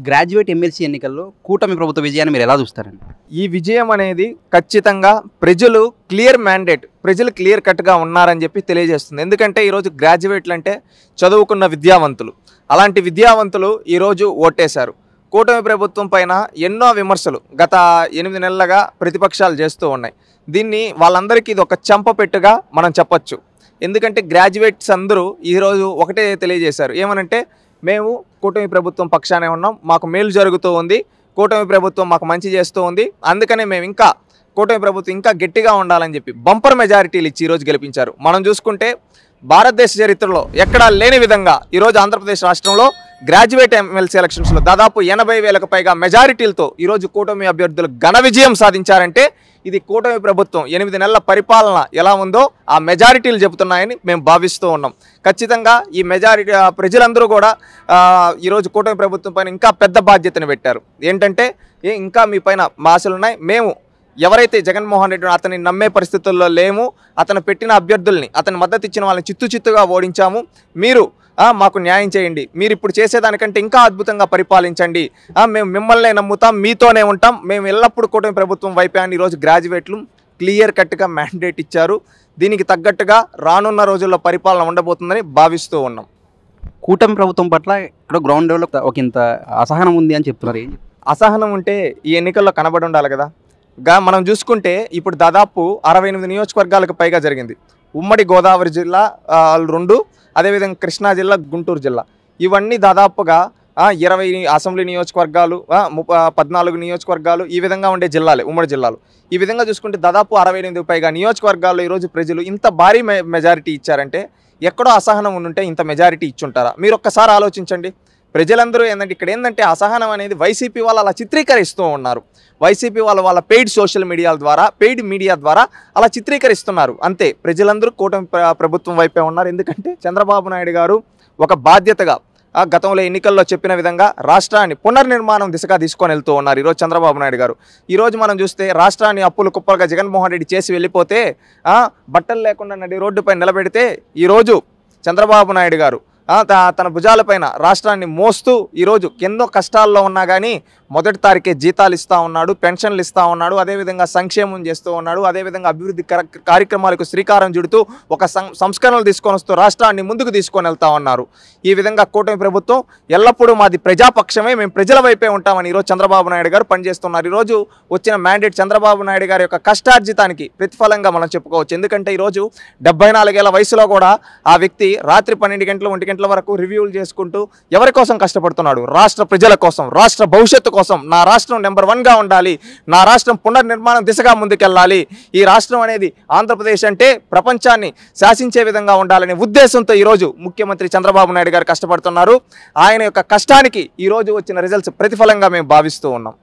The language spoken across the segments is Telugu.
గ్రాడ్యుయేట్ ఎమ్మెల్సీ ఎన్నికల్లో కూటమి ప్రభుత్వ విజయాన్ని మీరు ఎలా చూస్తారండి? ఈ విజయం అనేది ఖచ్చితంగా ప్రజలు ప్రజలు క్లియర్ కట్గా ఉన్నారని చెప్పి తెలియజేస్తుంది. ఎందుకంటే ఈరోజు గ్రాడ్యుయేట్లు అంటే చదువుకున్న విద్యావంతులు. అలాంటి విద్యావంతులు ఈరోజు ఓటేశారు. కూటమి ప్రభుత్వం పైన ఎన్నో విమర్శలు గత 8 నెలలుగా ప్రతిపక్షాలు చేస్తూ ఉన్నాయి. దీన్ని వాళ్ళందరికీ ఇది ఒక చెంపపెట్టుగా మనం చెప్పొచ్చు. ఎందుకంటే గ్రాడ్యుయేట్స్ అందరూ ఈరోజు ఒకటే తెలియజేశారు. ఏమనంటే, మేము కూటమి ప్రభుత్వం పక్షానే ఉన్నాం, మాకు మేలు జరుగుతూ ఉంది, కూటమి ప్రభుత్వం మాకు మంచి చేస్తూ ఉంది, అందుకనే మేము ఇంకా కూటమి ప్రభుత్వం ఇంకా గట్టిగా ఉండాలని చెప్పి బంపర్ మెజారిటీలు ఇచ్చి ఈరోజు గెలిపించారు. మనం చూసుకుంటే భారతదేశ చరిత్రలో ఎక్కడా లేని విధంగా ఈరోజు ఆంధ్రప్రదేశ్ రాష్ట్రంలో గ్రాడ్యుయేట్ ఎమ్మెల్సీ ఎలక్షన్స్లో దాదాపు 80,000కు పైగా మెజారిటీలతో ఈరోజు కూటమి అభ్యర్థులు ఘన విజయం సాధించారంటే ఇది కూటమి ప్రభుత్వం 8 నెలల పరిపాలన ఎలా ఉందో ఆ మెజారిటీలు చెబుతున్నాయని మేము భావిస్తూ ఉన్నాం. ఖచ్చితంగా ఈ మెజారిటీ ప్రజలందరూ కూడా ఈరోజు కూటమి ప్రభుత్వం పైన ఇంకా పెద్ద బాధ్యతను పెట్టారు. ఏంటంటే, ఇంకా మీ పైన ఆశలున్నాయి, మేము ఎవరైతే జగన్మోహన్ రెడ్డి అతన్ని నమ్మే పరిస్థితుల్లో లేము, అతను పెట్టిన అభ్యర్థుల్ని, అతని మద్దతు ఇచ్చిన వాళ్ళని చిత్తుగా ఓడించాము, మీరు మాకు న్యాయం చేయండి, మీరు ఇప్పుడు చేసేదానికంటే ఇంకా అద్భుతంగా పరిపాలించండి, మేము మిమ్మల్నే నమ్ముతాం, మీతోనే ఉంటాం, మేము ఎల్లప్పుడూ కూటమి ప్రభుత్వం వైపే అని ఈరోజు గ్రాడ్యుయేట్లు క్లియర్ కట్గా మ్యాండేట్ ఇచ్చారు. దీనికి తగ్గట్టుగా రానున్న రోజుల్లో పరిపాలన ఉండబోతుందని భావిస్తూ ఉన్నాం. కూటమి ప్రభుత్వం పట్ల ఇక్కడ గ్రౌండ్ లెవెల్లో ఒక ఇంత అసహనం ఉంది అని చెప్తున్నారు. అసహనం ఉంటే ఈ ఎన్నికల్లో కనబడి ఉండాలి కదా. మనం చూసుకుంటే ఇప్పుడు దాదాపు 68 నియోజకవర్గాలకు పైగా జరిగింది. ఉమ్మడి గోదావరి జిల్లా 2, అదేవిధంగా కృష్ణా జిల్లా, గుంటూరు జిల్లా, ఇవన్నీ దాదాపుగా 20 అసెంబ్లీ నియోజకవర్గాలు, 14 నియోజకవర్గాలు, ఈ విధంగా ఉండే జిల్లాలే ఉమ్మడి జిల్లాలు. ఈ విధంగా చూసుకుంటే దాదాపు 68 పైగా నియోజకవర్గాల్లో ఈరోజు ప్రజలు ఇంత భారీ మెజారిటీ ఇచ్చారంటే ఎక్కడో అసహనం ఉంటే ఇంత మెజారిటీ ఇచ్చుంటారా? మీరు ఒక్కసారి ఆలోచించండి. ప్రజలందరూ ఇక్కడ ఏంటంటే అసహనం అనేది వైసీపీ వాళ్ళు అలా చిత్రీకరిస్తూ ఉన్నారు. వైసీపీ వాళ్ళ పెయిడ్ సోషల్ మీడియాల ద్వారా, పెయిడ్ మీడియా ద్వారా అలా చిత్రీకరిస్తున్నారు. అంతే, ప్రజలందరూ కూటమి ప్రభుత్వం వైపే ఉన్నారు. ఎందుకంటే చంద్రబాబు నాయుడు గారు ఒక బాధ్యతగా గతంలో ఎన్నికల్లో చెప్పిన విధంగా రాష్ట్రాన్ని పునర్నిర్మాణం దిశగా తీసుకొని వెళ్తూ ఉన్నారు ఈరోజు చంద్రబాబు నాయుడు గారు. ఈరోజు మనం చూస్తే రాష్ట్రాన్ని అప్పులు కుప్పలుగా జగన్మోహన్ రెడ్డి చేసి వెళ్ళిపోతే, బట్టలు లేకుండా నడి రోడ్డుపై నిలబెడితే ఈరోజు చంద్రబాబు నాయుడు గారు తన భుజాలపైన రాష్ట్రాన్ని మోస్తూ ఈరోజు ఎన్నో కష్టాల్లో ఉన్నా కానీ మొదటి తారీఖే జీతాలు ఇస్తూ ఉన్నాడు, పెన్షన్లు ఇస్తూ ఉన్నాడు, అదేవిధంగా సంక్షేమం చేస్తూ ఉన్నాడు, అదేవిధంగా అభివృద్ధి కార్యక్రమాలకు శ్రీకారం చుడుతూ ఒక సంస్కరణలు తీసుకొని వస్తూ రాష్ట్రాన్ని ముందుకు తీసుకొని వెళ్తూ ఉన్నారు. ఈ విధంగా కూటమి ప్రభుత్వం ఎల్లప్పుడూ మాది ప్రజాపక్షమే, మేము ప్రజల వైపే ఉంటామని ఈరోజు చంద్రబాబు నాయుడు గారు పనిచేస్తున్నారు. ఈరోజు వచ్చిన మ్యాండేట్ చంద్రబాబు నాయుడు గారి యొక్క కష్టార్జితానికి ప్రతిఫలంగా మనం చెప్పుకోవచ్చు. ఎందుకంటే ఈరోజు 74 ఏళ్ల వయసులో కూడా ఆ వ్యక్తి రాత్రి 12 గంటలు 1 గంటల వరకు రివ్యూలు చేసుకుంటూ ఎవరి కోసం కష్టపడుతున్నాడు? రాష్ట్ర ప్రజల కోసం, రాష్ట్ర భవిష్యత్తు కోసం. నా రాష్ట్రం నెంబర్ 1గా ఉండాలి, నా రాష్ట్రం పునర్నిర్మాణం దిశగా ముందుకెళ్ళాలి, ఈ రాష్ట్రం అనేది ఆంధ్రప్రదేశ్ అంటే ప్రపంచాన్ని శాసించే విధంగా ఉండాలనే ఉద్దేశంతో ఈరోజు ముఖ్యమంత్రి చంద్రబాబు నాయుడు గారు కష్టపడుతున్నారు. ఆయన యొక్క కష్టానికి ఈరోజు వచ్చిన రిజల్ట్స్ ప్రతిఫలంగా మేము భావిస్తూ ఉన్నాం.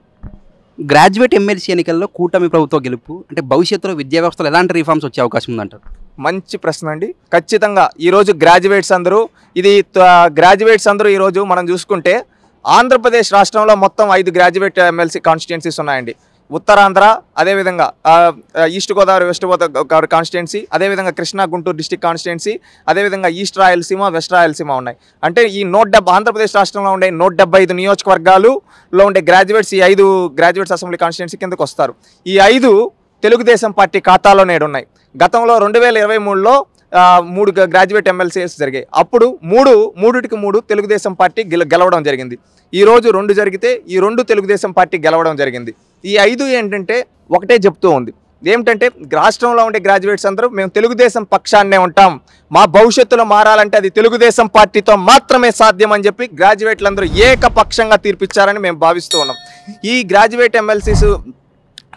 గ్రాడ్యుయేట్ ఎమ్మెల్సీ ఎన్నికల్లో కూటమి ప్రభుత్వ గెలుపు అంటే భవిష్యత్తులో విద్యా వ్యవస్థలో ఎలాంటి రిఫార్మ్స్ వచ్చే అవకాశం ఉందంటారు? మంచి ప్రశ్న అండి. ఖచ్చితంగా ఈరోజు గ్రాడ్యుయేట్స్ అందరూ ఈరోజు మనం చూసుకుంటే ఆంధ్రప్రదేశ్ రాష్ట్రంలో మొత్తం 5 గ్రాడ్యుయేట్ ఎమ్మెల్సీ కాన్స్టిట్యున్సీస్ ఉన్నాయండి. ఉత్తరాంధ్ర, అదేవిధంగా east Godavari, west Godavari constituency, అదేవిధంగా కృష్ణా గుంటూరు డిస్టిక్ కాన్స్టిట్యున్సీ, అదేవిధంగా ఈస్ట్ రాయలసీమ, వెస్ట్ రాయలసీమ ఉన్నాయి. అంటే ఈ ఆంధ్రప్రదేశ్ రాష్ట్రంలో ఉండే 175 నియోజకవర్గాలులో ఉండే గ్రాడ్యుయేట్స్ ఈ 5 గ్రాడ్యుయేట్స్ అసెంబ్లీ కాన్స్టిట్యున్సీ కిందకు వస్తారు. ఈ 5 తెలుగుదేశం పార్టీ ఖాతాలో నేడు ఉన్నాయి. గతంలో 2023లో 3 గ్రాడ్యుయేట్ ఎమ్మెల్సీస్ జరిగాయి. అప్పుడు 3 తెలుగుదేశం పార్టీ గెలవడం జరిగింది. ఈరోజు 2 జరిగితే ఈ 2 తెలుగుదేశం పార్టీ గెలవడం జరిగింది. ఈ 5 ఏంటంటే ఒకటే చెప్తూ ఉంది. ఏమిటంటే రాష్ట్రంలో ఉండే గ్రాడ్యుయేట్స్ అందరూ మేము తెలుగుదేశం పక్షాన్నే ఉంటాం, మా భవిష్యత్తులో మారాలంటే అది తెలుగుదేశం పార్టీతో మాత్రమే సాధ్యం అని చెప్పి గ్రాడ్యుయేట్లందరూ ఏకపక్షంగా తీర్పిచ్చారని మేము భావిస్తూ ఉన్నాం. ఈ గ్రాడ్యుయేట్ ఎమ్మెల్సీస్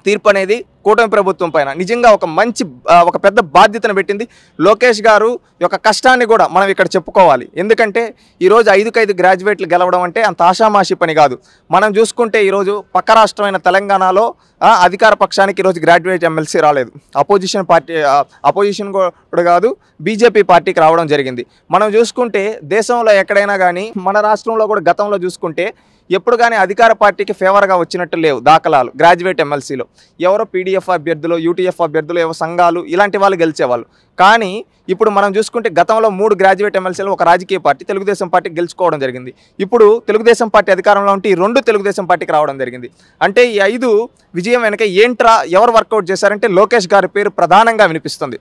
తీర్పు అనేది కూటమి ప్రభుత్వం పైన నిజంగా ఒక పెద్ద బాధ్యతను పెట్టింది. లోకేష్ గారు యొక్క కష్టాన్ని కూడా మనం ఇక్కడ చెప్పుకోవాలి. ఎందుకంటే ఈరోజు 5 గ్రాడ్యుయేట్లు గెలవడం అంటే అంత ఆషామాషి పని కాదు. మనం చూసుకుంటే ఈరోజు పక్క రాష్ట్రమైన తెలంగాణలో అధికార పక్షానికి ఈరోజు గ్రాడ్యుయేట్ ఎమ్మెల్సీ రాలేదు. అపోజిషన్ కూడా కాదు, బీజేపీ పార్టీకి రావడం జరిగింది. మనం చూసుకుంటే దేశంలో ఎక్కడైనా కానీ మన రాష్ట్రంలో కూడా గతంలో చూసుకుంటే ఎప్పుడు కానీ అధికార పార్టీకి ఫేవర్గా వచ్చినట్టు లేవు దాఖలాలు. గ్రాడ్యుయేట్ ఎమ్మెల్సీలో ఎవరో పీడీఎఫ్ అభ్యర్థులు, యూటీఎఫ్ అభ్యర్థులు, ఏవో సంఘాలు ఇలాంటి వాళ్ళు గెలిచేవాళ్ళు. కానీ ఇప్పుడు మనం చూసుకుంటే గతంలో 3 గ్రాడ్యుయేట్ ఎమ్మెల్సీలు ఒక రాజకీయ పార్టీ తెలుగుదేశం పార్టీ గెలుచుకోవడం జరిగింది. ఇప్పుడు తెలుగుదేశం పార్టీ అధికారంలో ఉంటే ఈ 2 తెలుగుదేశం పార్టీకి రావడం జరిగింది. అంటే ఈ 5 విజయం వెనక ఏంట్రా ఎవరు వర్కౌట్ చేశారంటే లోకేష్ గారి పేరు ప్రధానంగా వినిపిస్తుంది.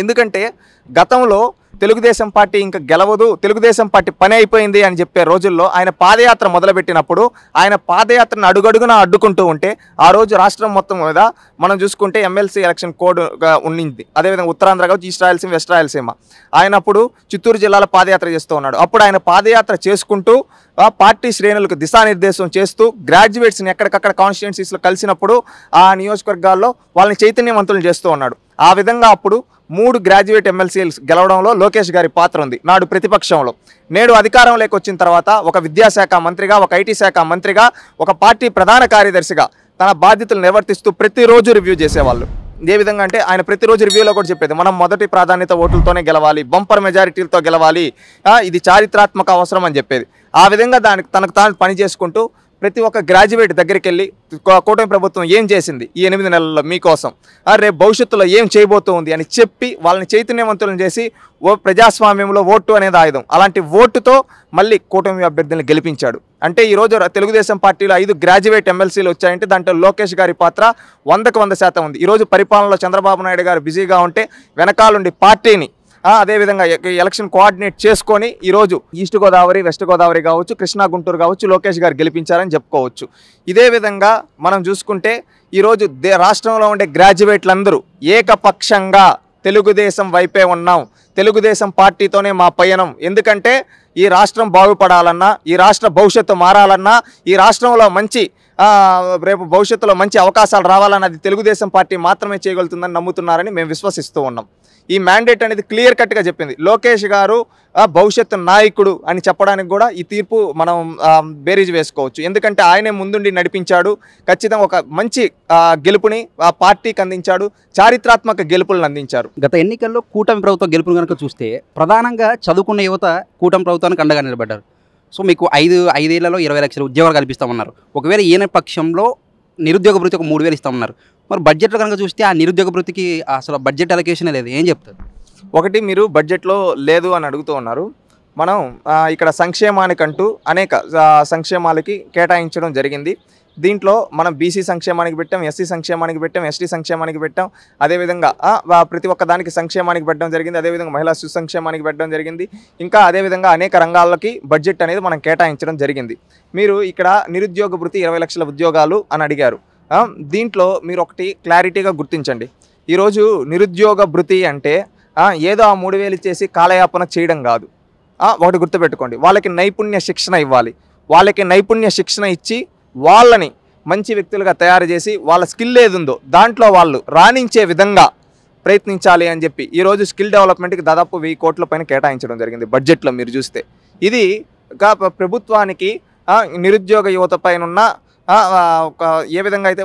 ఎందుకంటే గతంలో తెలుగుదేశం పార్టీ ఇంకా గెలవదు, తెలుగుదేశం పార్టీ పని అయిపోయింది అని చెప్పే రోజుల్లో ఆయన పాదయాత్ర మొదలుపెట్టినప్పుడు ఆయన పాదయాత్రను అడుగడుగునా అడ్డుకుంటూ ఉంటే ఆ రోజు రాష్ట్రం మొత్తం మీద మనం చూసుకుంటే ఎమ్మెల్సీ ఎలక్షన్ కోడ్ ఉండింది. అదేవిధంగా ఉత్తరాంధ్ర కావచ్చు, ఈస్ట్ రాయలసీమ, వెస్ట్ రాయలసీమ. ఆయన అప్పుడు చిత్తూరు జిల్లాలో పాదయాత్ర చేస్తూ ఉన్నాడు. అప్పుడు ఆయన పాదయాత్ర చేసుకుంటూ పార్టీ శ్రేణులకు దిశానిర్దేశం చేస్తూ గ్రాడ్యుయేట్స్ని ఎక్కడికక్కడ కాన్స్టిట్యున్సీస్లో కలిసినప్పుడు ఆ నియోజకవర్గాల్లో వాళ్ళని చైతన్యవంతులు చేస్తూ ఉన్నాడు. ఆ విధంగా అప్పుడు 3 గ్రాడ్యుయేట్ ఎమ్మెల్సీలు గెలవడంలో లోకేష్ గారి పాత్ర ఉంది. నాడు ప్రతిపక్షంలో, నేడు అధికారంలోకి వచ్చిన తర్వాత ఒక విద్యాశాఖ మంత్రిగా, ఒక ఐటీ శాఖ మంత్రిగా, ఒక పార్టీ ప్రధాన కార్యదర్శిగా తన బాధ్యతలు నిర్వర్తిస్తూ ప్రతిరోజు రివ్యూ చేసేవాళ్ళు. ఏ విధంగా అంటే ఆయన ప్రతిరోజు రివ్యూలో కూడా చెప్పేది మనం మొదటి ప్రాధాన్యత ఓట్లతోనే గెలవాలి, బంపర్ మెజారిటీలతో గెలవాలి, ఇది చారిత్రాత్మక అవసరం అని చెప్పేది. ఆ విధంగా దానికి తనకు తాను పని చేసుకుంటూ ప్రతి ఒక్క గ్రాడ్యుయేట్ దగ్గరికి వెళ్ళి కూటమి ప్రభుత్వం ఏం చేసింది ఈ 8 నెలల్లో మీకోసం, రేపు భవిష్యత్తులో ఏం చేయబోతుంది అని చెప్పి వాళ్ళని చైతన్యవంతులను చేసి ప్రజాస్వామ్యంలో ఓటు అనేది ఆయుధం, అలాంటి ఓటుతో మళ్ళీ కూటమి అభ్యర్థులను గెలిపించాడు. అంటే ఈరోజు తెలుగుదేశం పార్టీలో 5 గ్రాడ్యుయేట్ ఎమ్మెల్సీలు వచ్చాయంటే దాంట్లో లోకేష్ గారి పాత్ర 100కు 100% ఉంది. ఈరోజు పరిపాలనలో చంద్రబాబు నాయుడు గారు బిజీగా ఉంటే వెనకాలండి పార్టీని అదేవిధంగా ఎలక్షన్ కోఆర్డినేట్ చేసుకొని ఈరోజు ఈస్ట్ గోదావరి, వెస్ట్ గోదావరి కావచ్చు, కృష్ణా, గుంటూరు కావచ్చు లోకేష్ గారు గెలిపించారని చెప్పుకోవచ్చు. ఇదే విధంగా మనం చూసుకుంటే ఈరోజు రాష్ట్రంలో ఉండే గ్రాడ్యుయేట్లందరూ ఏకపక్షంగా తెలుగుదేశం వైపే ఉన్నాం, తెలుగుదేశం పార్టీతోనే మా పయనం. ఎందుకంటే ఈ రాష్ట్రం బాగుపడాలన్నా, ఈ రాష్ట్ర భవిష్యత్తు మారాలన్నా, ఈ రాష్ట్రంలో మంచి రేపు భవిష్యత్తులో మంచి అవకాశాలు రావాలన్నది తెలుగుదేశం పార్టీ మాత్రమే చేయగలుగుతుందని నమ్ముతున్నారని మేము విశ్వసిస్తూ ఉన్నాం. ఈ మ్యాండేట్ అనేది క్లియర్ కట్గా చెప్పింది. లోకేష్ గారు భవిష్యత్తు నాయకుడు అని చెప్పడానికి కూడా ఈ తీర్పు మనం బేరీజ్ వేసుకోవచ్చు. ఎందుకంటే ఆయనే ముందుండి నడిపించాడు, ఖచ్చితంగా ఒక మంచి గెలుపుని ఆ పార్టీకి అందించాడు, చారిత్రాత్మక గెలుపులను అందించారు. గత ఎన్నికల్లో కూటమి ప్రభుత్వ గెలుపును కనుక చూస్తే ప్రధానంగా చదువుకున్న యువత కూటమి ప్రభుత్వానికి అండగా నిలబడ్డారు. సో మీకు 5 ఏళ్లలో 20 లక్షల ఉద్యోగాలు కల్పిస్తామన్నారు. ఒకవేళ ఈయన పక్షంలో నిరుద్యోగ భృతి ఒక 3,000 ఇస్తామన్నారు. మరి బడ్జెట్లో కనుక చూస్తే ఆ నిరుద్యోగ భృతికి అసలు బడ్జెట్ అలొకేషన్ లేదు, ఏం చెప్తారు? ఒకటి మీరు బడ్జెట్లో లేదు అని అడుగుతూ ఉన్నారు. మనం ఇక్కడ సంక్షేమానికంటూ అనేక సంక్షేమాలకి కేటాయించడం జరిగింది. దీంట్లో మనం బీసీ సంక్షేమానికి పెట్టాం, ఎస్సీ సంక్షేమానికి పెట్టాం, ఎస్టీ సంక్షేమానికి పెట్టాం, అదేవిధంగా ప్రతి ఒక్క దానికి సంక్షేమానికి పెట్టడం జరిగింది. అదేవిధంగా మహిళా శిశు సంక్షేమానికి పెట్టడం జరిగింది. ఇంకా అదేవిధంగా అనేక రంగాలకి బడ్జెట్ అనేది మనం కేటాయించడం జరిగింది. మీరు ఇక్కడ నిరుద్యోగ భృతి 20 లక్షల ఉద్యోగాలు అని అడిగారు. దీంట్లో మీరు ఒకటి క్లారిటీగా గుర్తించండి. ఈరోజు నిరుద్యోగ భృతి అంటే ఏదో ఆ 3,000 ఇచ్చేసి కాలయాపన చేయడం కాదు. ఒకటి గుర్తుపెట్టుకోండి, వాళ్ళకి నైపుణ్య శిక్షణ ఇవ్వాలి. వాళ్ళకి నైపుణ్య శిక్షణ ఇచ్చి వాళ్ళని మంచి వ్యక్తులుగా తయారు చేసి వాళ్ళ స్కిల్ ఏదుందో దాంట్లో వాళ్ళు రాణించే విధంగా ప్రయత్నించాలి అని చెప్పి ఈరోజు స్కిల్ డెవలప్మెంట్కి దాదాపు 1000 కోట్ల పైన కేటాయించడం జరిగింది బడ్జెట్లో. మీరు చూస్తే ఇది ప్రభుత్వానికి నిరుద్యోగ యువత పైన ఉన్న ఏ విధంగా అయితే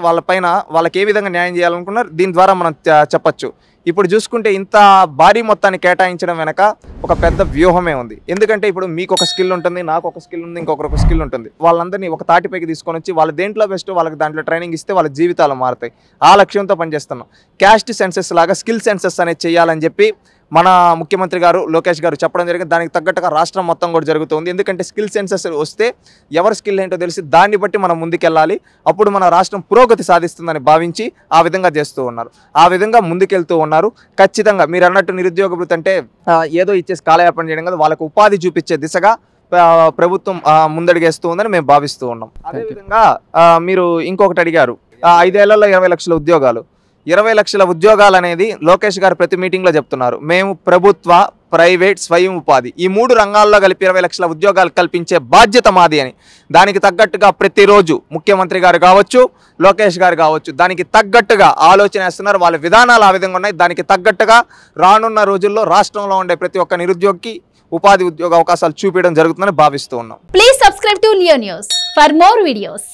వాళ్ళకి ఏ విధంగా న్యాయం చేయాలనుకున్నారు దీని ద్వారా మనం చెప్పచ్చు. ఇప్పుడు చూసుకుంటే ఇంత భారీ మొత్తాన్ని కేటాయించడం వెనక ఒక పెద్ద వ్యూహమే ఉంది. ఎందుకంటే ఇప్పుడు మీకు ఒక స్కిల్ ఉంటుంది, నాకు ఒక స్కిల్ ఉంది, ఇంకొకరికి స్కిల్ ఉంటుంది. వాళ్ళందరినీ ఒక తాటిపైకి తీసుకొని వచ్చి వాళ్ళ దేంట్లో బెస్ట్ వాళ్ళకి దాంట్లో ట్రైనింగ్ ఇస్తే వాళ్ళ జీవితాలు మారుతాయి. ఆ లక్ష్యంతో పనిచేస్తున్నాం. క్యాస్ట్ సెన్సెస్ లాగా స్కిల్ సెన్సెస్ అనేది చేయాలని చెప్పి మన ముఖ్యమంత్రి గారు లోకేష్ గారు చెప్పడం జరిగింది. దానికి తగ్గట్టుగా రాష్ట్రం మొత్తం కూడా జరుగుతుంది. ఎందుకంటే స్కిల్ సెన్సెస్ వస్తే ఎవరి స్కిల్ ఏంటో తెలిసి దాన్ని బట్టి మనం ముందుకెళ్ళాలి. అప్పుడు మన రాష్ట్రం పురోగతి సాధిస్తుందని భావించి ఆ విధంగా చేస్తూ ఉన్నారు. ఆ విధంగా ముందుకెళ్తూ ఉన్నారు. ఖచ్చితంగా మీరు అన్నట్టు నిరుద్యోగ భృతి అంటే ఏదో ఇచ్చేసి కాలయాపన చేయడం కాదు, వాళ్ళకు ఉపాధి చూపించే దిశగా ప్రభుత్వం ముందడుగేస్తూ ఉందని మేము భావిస్తూ ఉన్నాం. అదేవిధంగా మీరు ఇంకొకటి అడిగారు, 5 ఏళ్లలో 20 లక్షల ఉద్యోగాలు. 20 లక్షల ఉద్యోగాలు అనేది లోకేష్ గారు ప్రతి మీటింగ్లో చెప్తున్నారు. మేము ప్రభుత్వ, ప్రైవేట్, స్వయం ఉపాధి ఈ 3 రంగాల్లో కలిపి 20 లక్షల ఉద్యోగాలు కల్పించే బాధ్యత మాది అని. దానికి తగ్గట్టుగా ప్రతిరోజు ముఖ్యమంత్రి గారు కావచ్చు, లోకేష్ గారు కావచ్చు దానికి తగ్గట్టుగా ఆలోచన చేస్తున్నారు. వాళ్ళ విధానాలు ఆ విధంగా ఉన్నాయి. దానికి తగ్గట్టుగా రానున్న రోజుల్లో రాష్ట్రంలో ఉండే ప్రతి ఒక్క నిరుద్యోగికి ఉపాధి ఉద్యోగ అవకాశాలు చూపించడం జరుగుతుందని భావిస్తూ ఉన్నాం. Please subscribe to Leo news for more videos.